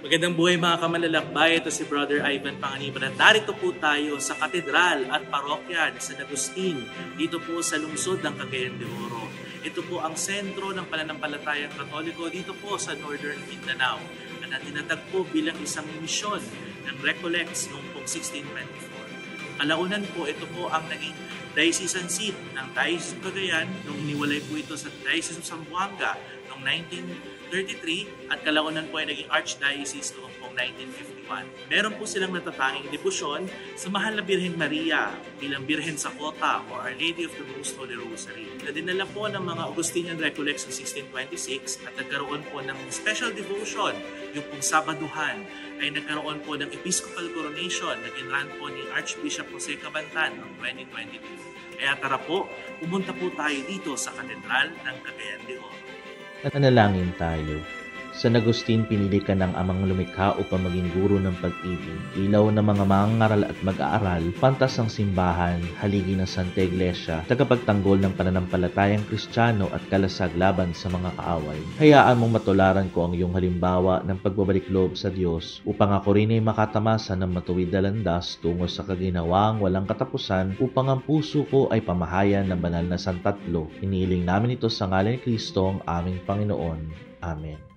Magandang buhay mga kamalalakbay, ito si Brother Ivan Panganiban at narito po tayo sa katedral at parokya ni San Agustin dito po sa lungsod ng Cagayan de Oro. Ito po ang sentro ng pananampalatayang Katoliko dito po sa Northern Mindanao at tinatagpo bilang isang misyon ng Recollects noong pong 1624. Kalaunan po, ito po ang naging diocesan seat ng Diocese of Cagayan nung niwalay po ito sa Diocese of Zamboanga noong 1933 at kalaunan po ay naging Archdiocese noong pong 1951. Meron po silang natatanging debosyon sa Mahal na Birhen Maria bilang Birhen sa Kota o Our Lady of the Most Holy Rosary. Na dinala po ng mga Augustinian Recollects sa 1626 at nagkaroon po ng special devotion yung pong Sabaduhan ay nagkaroon po ng Episcopal Coronation na ginran po ni Archbishop Jose Cabantan noong 2022. Kaya tara po, pumunta po tayo dito sa Katedral ng Cagayan de Oro. Nanalangin tayo. San Agustin, pinili ka ng amang lumikha upang maging guro ng pag-ibig, ilaw ng mga mangangaral at mag-aaral, pantas ng simbahan, haligi ng Santa Iglesia, tagapagtanggol ng pananampalatayang Kristiyano at kalasag laban sa mga kaaway. Hayaan mong matularan ko ang iyong halimbawa ng pagbabalik loob sa Diyos upang ako rin ay makatamasa ng matuwid na landas tungo sa kaginawang walang katapusan upang ang puso ko ay pamahayan ng banal na santatlo. Iniiling namin ito sa ngalan ni Kristo ang aming Panginoon. Amen.